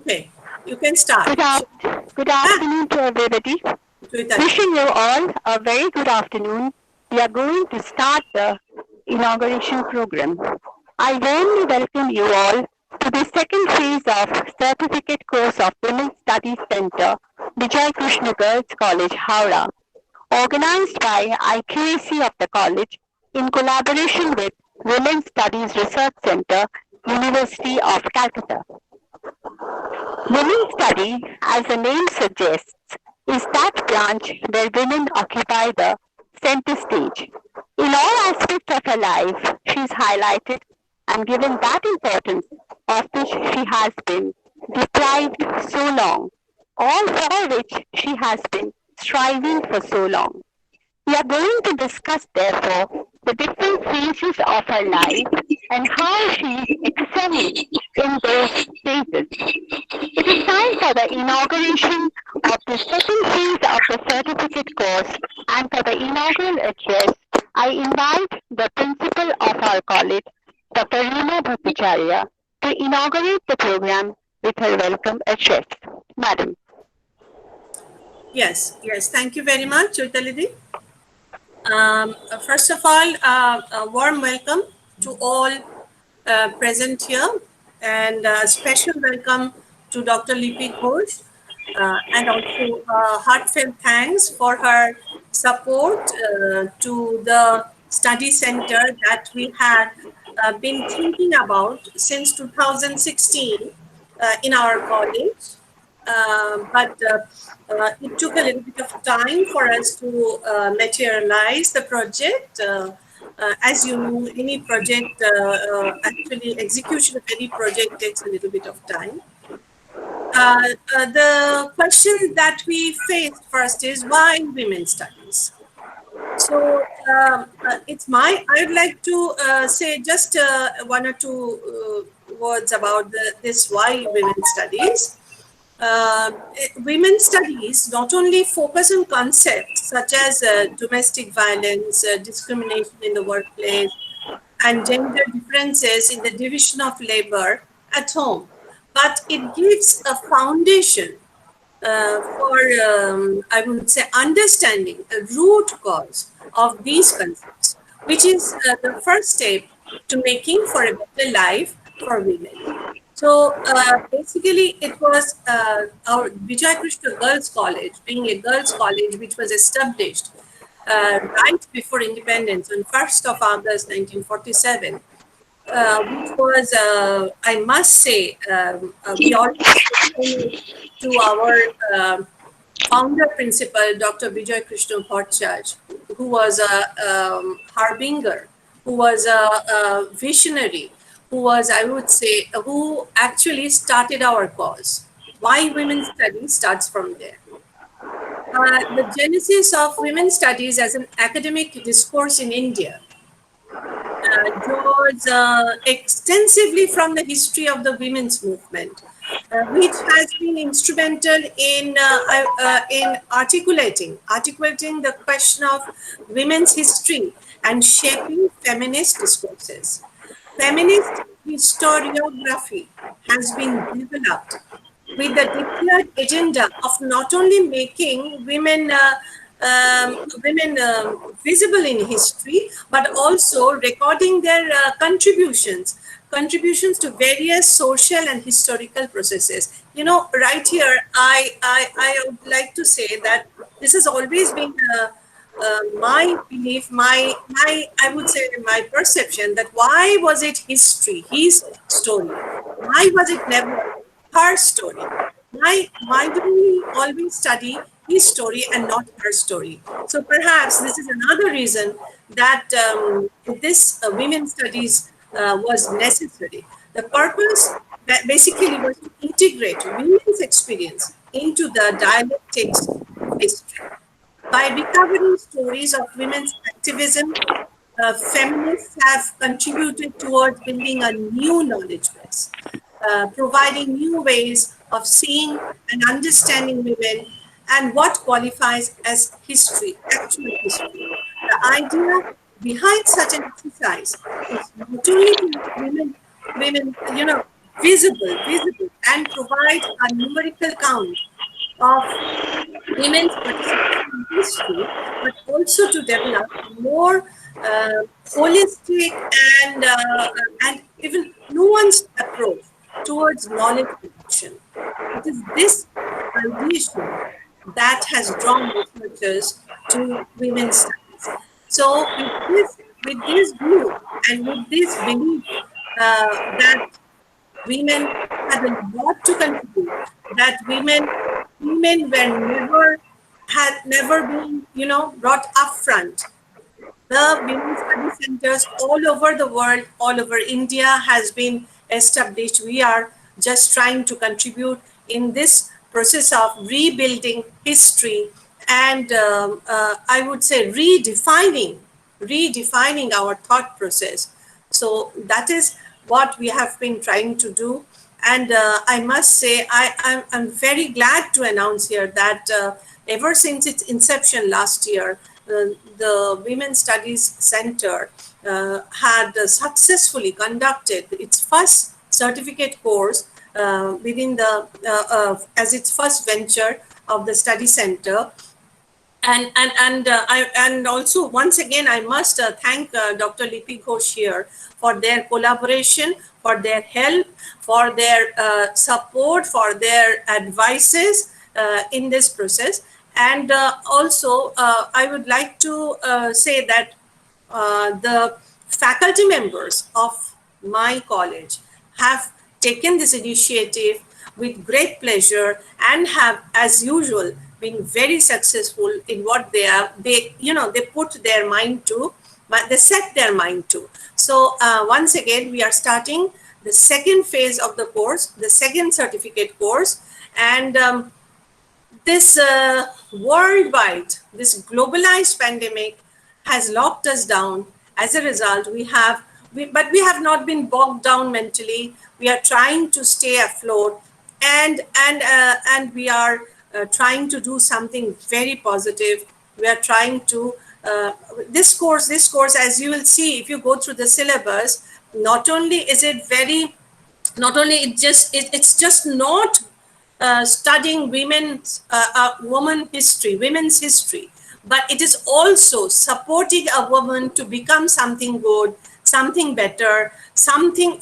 Okay, you can start. Good afternoon to everybody. Wishing you all a very good afternoon. We are going to start the inauguration program. I warmly welcome you all to the second phase of Certificate Course of Women's Studies Center, Bijoy Krishna Girls College, Howrah, organized by IQAC of the college in collaboration with Women's Studies Research Center, University of Calcutta. Women's study, as the name suggests, is that branch where women occupy the center stage. In all aspects of her life, she is highlighted and given that importance of which she has been deprived so long, all for which she has been striving for so long. We are going to discuss, therefore, the different phases of her life and how she is excelling in those phases. It is time for the inauguration of the second phase of the certificate course, and for the inaugural address, I invite the principal of our college, Dr. Reena Bhattacharya, to inaugurate the program with her welcome address. Madam. Yes. Thank you very much, Chutalidi. First of all, a warm welcome to all present here, and a special welcome to Dr. Lipi Ghosh, and also heartfelt thanks for her support to the study center that we had been thinking about since 2016 in our college. But it took a little bit of time for us to materialize the project. As you know, any project, actually execution of any project takes a little bit of time. The question that we faced first is why women's studies? So I'd like to say just one or two words about this why women's studies. Women's studies not only focus on concepts such as domestic violence, discrimination in the workplace, and gender differences in the division of labor at home, but it gives a foundation for, I would say, understanding the root cause of these concepts, which is the first step to making for a better life for women. So basically, it was our Bijoy Krishna Girls College, being a girls' college which was established right before independence on 1st of August 1947, which was, I must say, we always to our founder principal, Dr. Bijoy Krishna Bhattacharya, who was a harbinger, who was a visionary, who was, I would say, who actually started our cause. Why women's studies starts from there. The genesis of women's studies as an academic discourse in India draws extensively from the history of the women's movement, which has been instrumental in articulating the question of women's history and shaping feminist discourses. Feminist historiography has been developed with the declared agenda of not only making women visible in history, but also recording their contributions to various social and historical processes. You know, right here, I would like to say that this has always been my belief, I would say my perception, that why was it history, his story? Why was it never her story? Why do we always study his story and not her story? So perhaps this is another reason that this women's studies was necessary. The purpose that basically was to integrate women's experience into the dialectics of history. By recovering stories of women's activism, feminists have contributed towards building a new knowledge base, providing new ways of seeing and understanding women and what qualifies as history, actual history. The idea behind such an exercise is not only to make women, visible and provide a numerical count of women's participation in history, but also to develop more holistic and even nuanced approach towards knowledge production. It is this ideation that has drawn researchers to women's studies. So, with this view and with this belief that women had a lot to contribute, that women were never had never been, brought up front. The women's study centers all over the world, all over India has been established. We are just trying to contribute in this process of rebuilding history and I would say redefining our thought process. So that is what we have been trying to do. And I must say, I'm very glad to announce here that ever since its inception last year, the Women's Studies Center had successfully conducted its first certificate course within as its first venture of the study center. And also once again I must thank Dr. Lipi Ghosh here for their collaboration, for their help, for their support, for their advices in this process. And also I would like to say that the faculty members of my college have taken this initiative with great pleasure and have, as usual, been very successful in what they put their mind to, but they set their mind to. So once again, we are starting the second phase of the course, the second certificate course, and this worldwide, this globalized pandemic has locked us down. As a result, but we have not been bogged down mentally. We are trying to stay afloat, and we are trying to do something very positive. We are trying to this course, as you will see if you go through the syllabus. Not only is it very, not only it's just not studying women's history, but it is also supporting a woman to become something good, something better, something,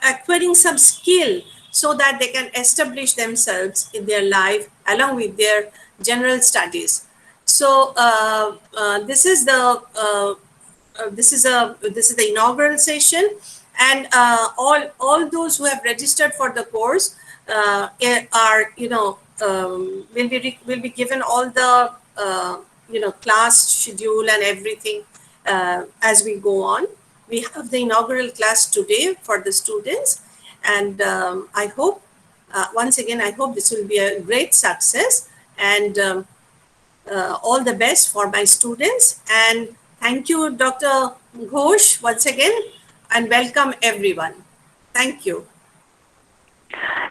acquiring some skill so that they can establish themselves in their life along with their general studies. So this is the inaugural session, and all those who have registered for the course are will be given all the class schedule and everything as we go on. We have the inaugural class today for the students, and I hope once again I hope this will be a great success, and all the best for my students. And thank you, Dr. Ghosh, once again, and welcome everyone. Thank you.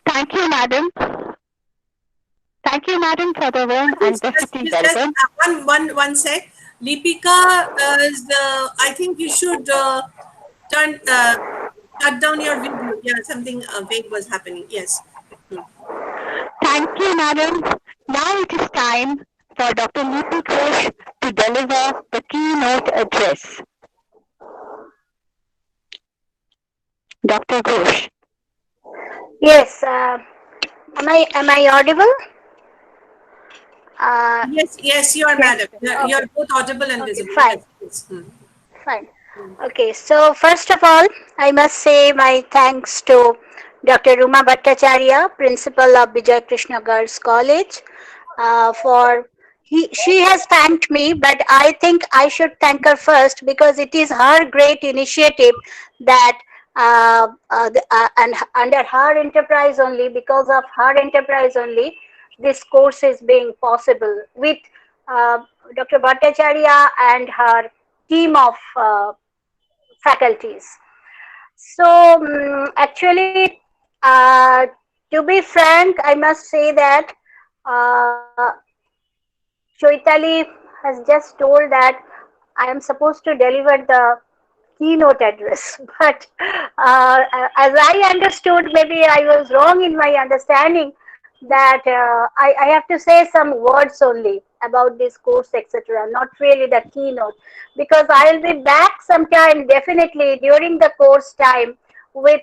Thank you, madam. Thank you, madam, for the warm and befitting welcome. One sec. Lipika, I think you should cut down your video. Yeah, something vague was happening. Yes. Thank you, madam. Now it is time for Dr. Lipi Ghosh to deliver the keynote address. Dr. Ghosh. Yes. Am I audible? Yes, you are, madam. You're both audible and visible. Fine. Yes. Fine. Okay. So first of all, I must say my thanks to Dr. Ruma Bhattacharya, principal of Bijoy Krishna Girls College, for she has thanked me, but I think I should thank her first because it is her great initiative that and under her enterprise only, because of her enterprise only, this course is being possible with Dr. Bhattacharya and her team of faculties. So actually, to be frank, I must say that Choitali has just told that I am supposed to deliver the keynote address. But as I understood, maybe I was wrong in my understanding that I have to say some words only about this course, etc. Not really the keynote, because I'll be back sometime definitely during the course time with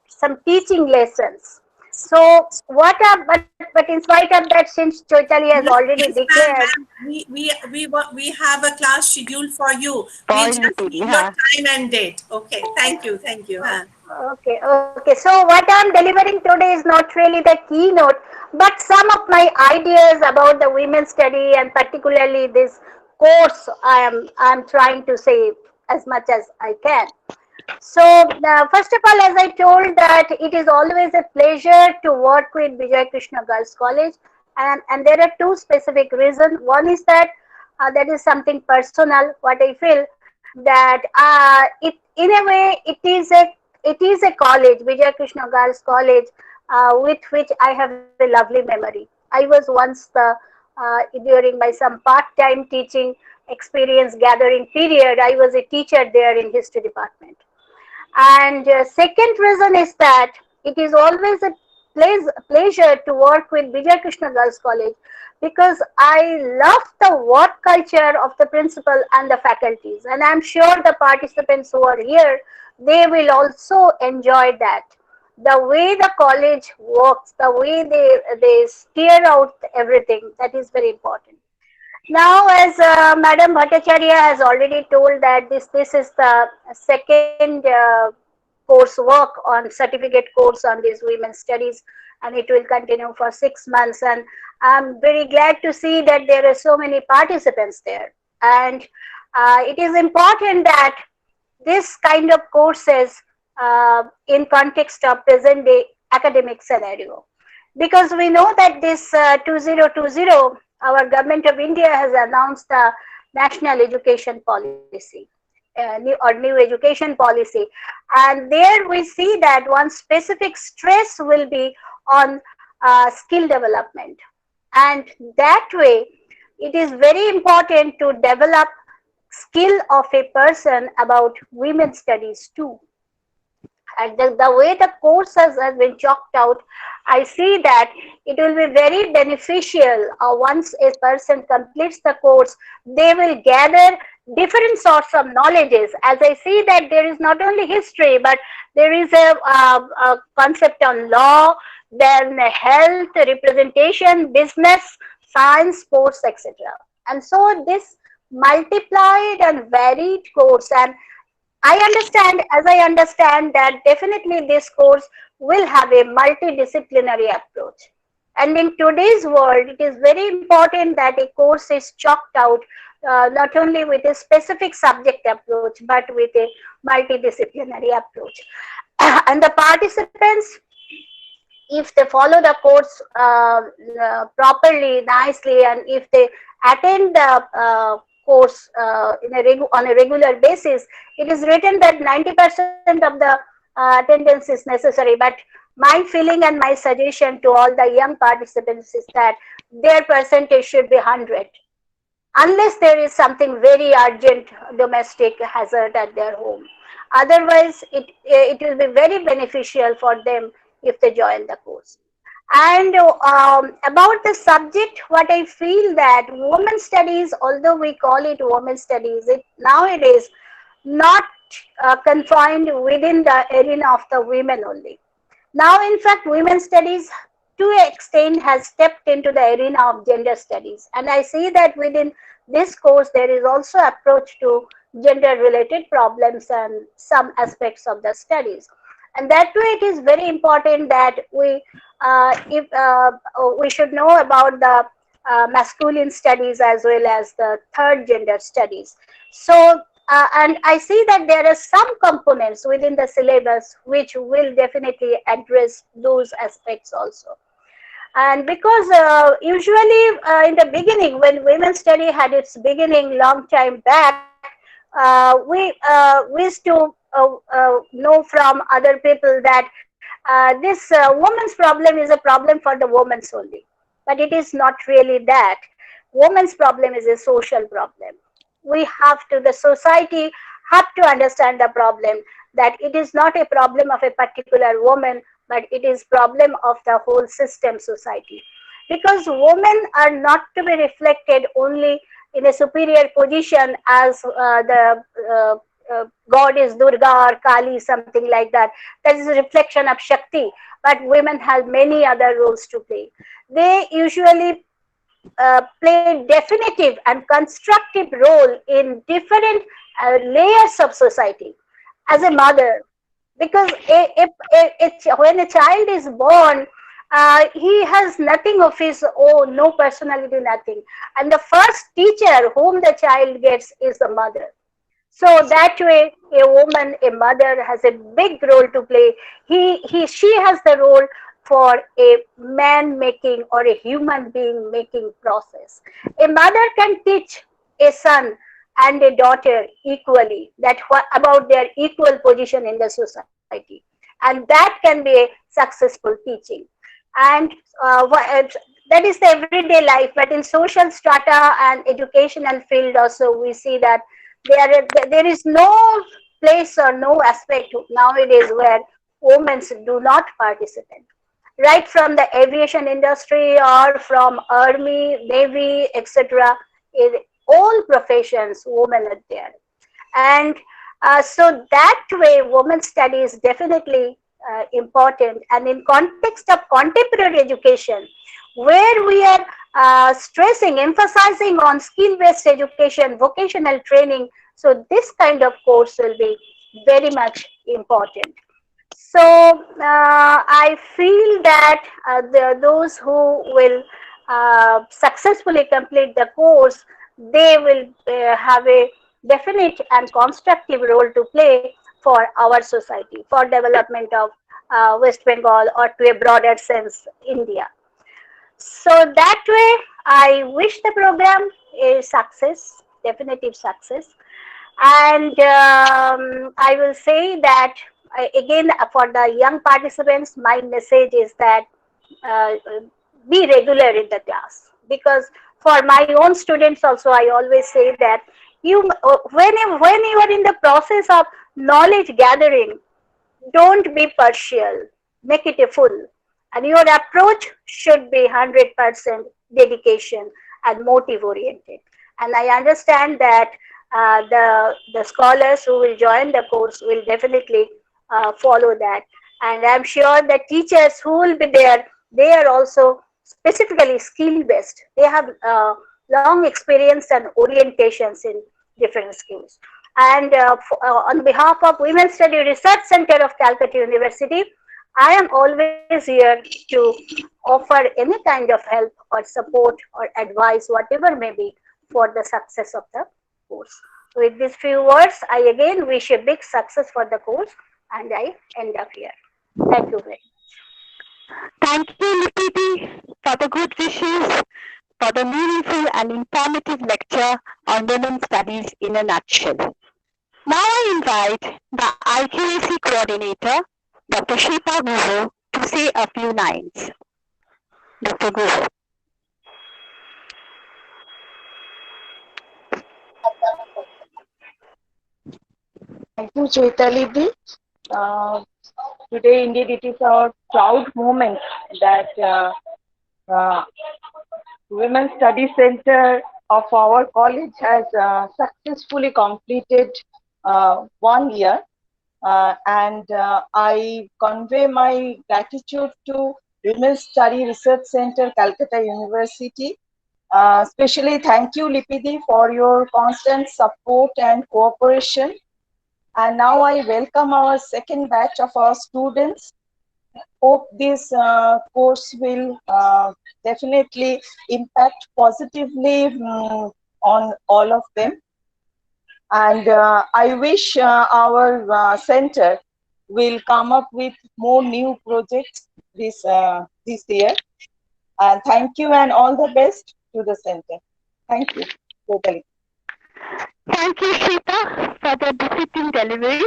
some teaching lessons. So what are, but in spite of that, since Choitali has Yes, already yes, ma'am, declared. ma'am. We have a class schedule for you. We For you just to, need your yeah. time and date. Okay, thank you. Huh? Okay, okay. So what I'm delivering today is not really the keynote, but some of my ideas about the women's study and particularly this course I'm trying to say as much as I can. So first of all, as I told that it is always a pleasure to work with Bijoy Krishna Girls College, and there are two specific reasons. One is that that is something personal. What I feel that it in a way it is a college, Bijoy Krishna Girls College, with which I have a lovely memory. I was once the during my some part-time teaching experience gathering period, I was a teacher there in history department. And second reason is that it is always a pleasure to work with Vijay Krishna Girls College because I love the work culture of the principal and the faculties. And I'm sure the participants who are here, they will also enjoy that. The way the college works, the way they steer out everything, that is very important. Now, as Madam Bhattacharya has already told that this is the second coursework on certificate course on these women's studies, and it will continue for 6 months. And I'm very glad to see that there are so many participants there. And it is important that this kind of courses in context of present day academic scenario, because we know that this 2020 our government of India has announced the national education policy, new education policy, and there we see that one specific stress will be on skill development, and that way it is very important to develop skill of a person about women's studies too. And the way the course has been chalked out, I see that it will be very beneficial. Once a person completes the course, they will gather different sorts of knowledges. As I see that there is not only history, but there is a concept on law, then health, representation, business, science, sports, etc. And so this multiplied and varied course, and as I understand that definitely this course will have a multidisciplinary approach. And in today's world, it is very important that a course is chalked out not only with a specific subject approach, but with a multidisciplinary approach. And the participants, if they follow the course properly, nicely, and if they attend the course on a regular basis, it is written that 90% of the attendance is necessary. But my feeling and my suggestion to all the young participants is that their percentage should be 100, unless there is something very urgent domestic hazard at their home. Otherwise, it will be very beneficial for them if they join the course. And about the subject, what I feel that women studies, although we call it women studies, it nowadays not confined within the arena of the women only. Now, in fact, women studies to an extent has stepped into the arena of gender studies. And I see that within this course, there is also approach to gender related problems and some aspects of the studies. And that way, it is very important that if we should know about the masculine studies as well as the third gender studies. So, and I see that there are some components within the syllabus which will definitely address those aspects also. And because usually in the beginning, when women's study had its beginning long time back, we used to know from other people that this woman's problem is a problem for the women only. But it is not really that. Women's problem is a social problem. We have to, the society have to understand the problem, that it is not a problem of a particular woman, but it is problem of the whole system society. Because women are not to be reflected only in a superior position as the god is Durga or Kali, something like that. That is a reflection of Shakti. But women have many other roles to play. They usually play definitive and constructive role in different layers of society. As a mother, because when a child is born, he has nothing of his own, no personality, nothing. And the first teacher whom the child gets is the mother. So that way, a woman, a mother has a big role to play. She has the role for a man making or a human being making process. A mother can teach a son and a daughter equally that about their equal position in the society, and that can be a successful teaching. And that is the everyday life. But in social strata and educational field also, we see that there is no place or no aspect nowadays where women do not participate. Right from the aviation industry or from army, navy, etc. In all professions, women are there. And so that way, women's study is definitely important. And in context of contemporary education, where we are stressing, emphasizing on skill-based education, vocational training, so this kind of course will be very much important. So I feel that those who will successfully complete the course, they will have a definite and constructive role to play for our society, for development of West Bengal, or to a broader sense, India. So that way, I wish the program a success, definitive success. And I will say that again, for the young participants, my message is that uh, be regular in the class. Because for my own students also, I always say that when you are in the process of knowledge gathering, don't be partial, make it a full. And your approach should be 100% dedication and motive oriented. And I understand that the scholars who will join the course will definitely follow that. And I'm sure the teachers who will be there, they are also specifically skill based. They have long experience and orientations in different skills. And on behalf of Women's Study Research Center of Calcutta University, I am always here to offer any kind of help or support or advice, whatever may be, for the success of the course. With these few words, I again wish a big success for the course, and I end up here. Thank you very much. Thank you, Lipiti, for the good wishes, for the meaningful and informative lecture on women's studies in a nutshell. Now I invite the IQAC coordinator, Dr. Shilpa Guho, to say a few lines. Dr. Guho. Thank you, Chaitali Di. Today, indeed, it is our proud moment that uh, Women's Study Center of our college has successfully completed 1 year. And I convey my gratitude to Women's Study Research Center, Calcutta University. Especially thank you, Lipidi, for your constant support and cooperation. And now I welcome our second batch of our students. Hope this course will definitely impact positively on all of them. And I wish our center will come up with more new projects this year. And thank you and all the best to the center. Thank you. Totally. Thank you, Shilpa, for the befitting delivery.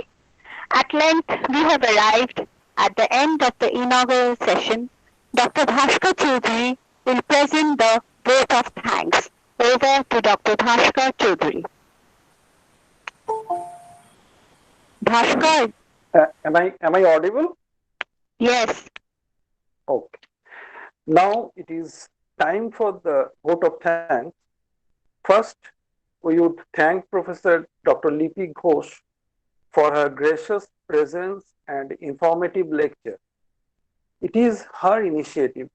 At length, we have arrived at the end of the inaugural session. Dr. Bhaskar Chaudhary will present the vote of thanks. Over to Dr. Bhaskar Chaudhary. Bhaskar? Am I audible? Yes. Okay. Now it is time for the vote of thanks. First, we would thank Professor Dr. Lipi Ghosh for her gracious presence and informative lecture. It is her initiative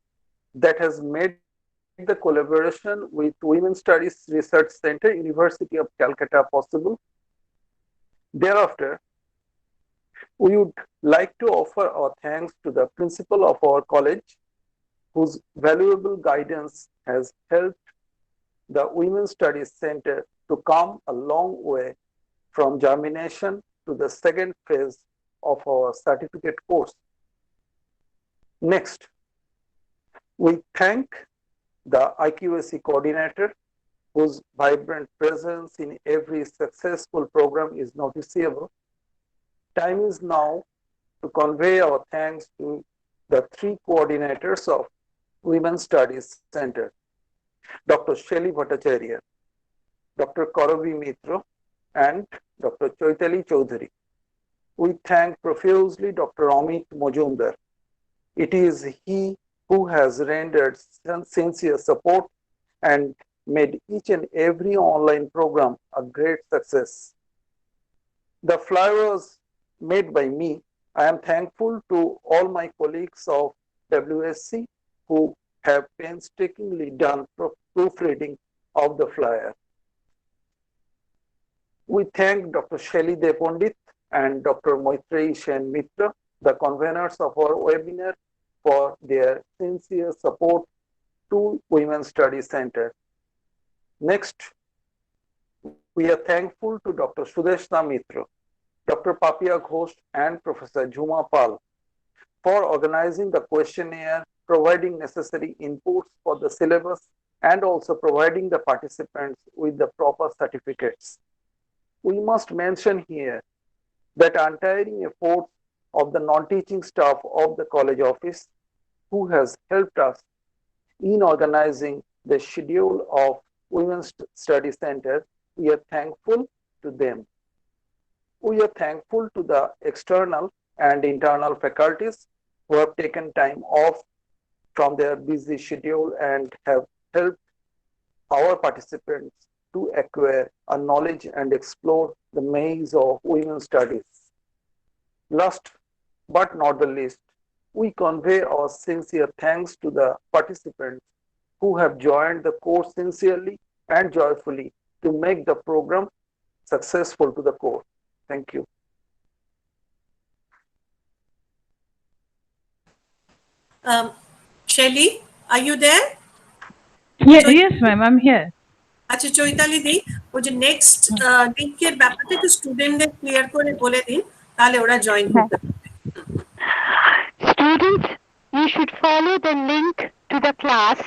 that has made the collaboration with Women's Studies Research Center, University of Calcutta possible. Thereafter, we would like to offer our thanks to the principal of our college, whose valuable guidance has helped the Women's Studies Center to come a long way from germination to the second phase of our certificate course. Next, we thank the IQAC coordinator, whose vibrant presence in every successful program is noticeable. Time is now to convey our thanks to the three coordinators of Women's Studies Center, Dr. Shelly Bhattacharya, Dr. Karavi Mitra, and Dr. Chaitali Chaudhary. We thank profusely Dr. Amit Mojumdar. It is he who has rendered sincere support and made each and every online program a great success. The flyer was made by me. I am thankful to all my colleagues of WSC who have painstakingly done proofreading of the flyer. We thank Dr. Shelly Depondit and Dr. Maitreyi Sen Mitra, the conveners of our webinar, for their sincere support to Women's Studies Center. Next, we are thankful to Dr. Sudeshna Mitra, Dr. Papia Ghosh, and Professor Jhuma Pal for organizing the questionnaire, providing necessary inputs for the syllabus, and also providing the participants with the proper certificates. We must mention here that untiring efforts of the non-teaching staff of the college office, who has helped us in organizing the schedule of Women's Study Center. We are thankful to them. We are thankful to the external and internal faculties who have taken time off from their busy schedule and have helped our participants to acquire a knowledge and explore the maze of women's studies. Last but not the least, we convey our sincere thanks to the participants who have joined the course sincerely and joyfully to make the program successful to the core. Thank you. Shelly, are you there? Yes, ma'am, I'm here. আচ্ছা চৈতালি দি ওই যে next লিঙ্কের ব্যাপারটা একটু স্টুডেন্টদের clear করে বলে দিন, তাহলে ওরা জয়েন করতে পারবে। Students, you should follow the link to the class,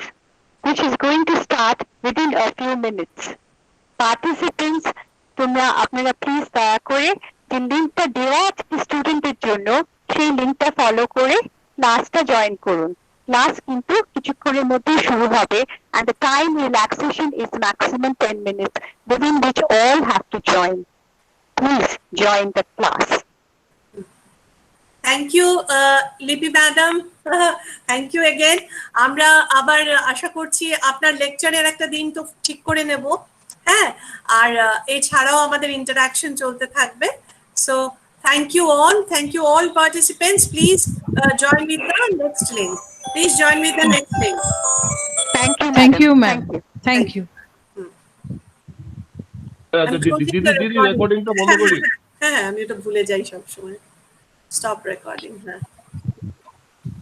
which is going to start within a few minutes. Participants, আপনারা প্লিজ দয়া করে যে লিঙ্কটা দেওয়া আছে স্টুডেন্টের জন্য সেই লিঙ্কটা ফলো করে ক্লাসটা জয়েন করুন। ক্লাস কিন্তু কিছুক্ষণের মধ্যেই শুরু হবে and the time relaxation is maximum 10 minutes within which all have to join. Please join the class. Thank you Lipi madam, thank you again. আমরা আবার আশা করছি আপনার লেকচারের একটা দিন তো ঠিক করে নেব, হ্যাঁ, আর এছাড়াও আমাদের ইন্টারাকশন চলতে থাকবে। So thank you all participants. Please join with the next link. Please join with the next link. Thank you, ma'am. Thank you. দিদি রেকর্ডিংটা বন্ধ করি। হ্যাঁ, আমি এটা ভুলে যাই সবসময়। Stop recording. হ্যাঁ।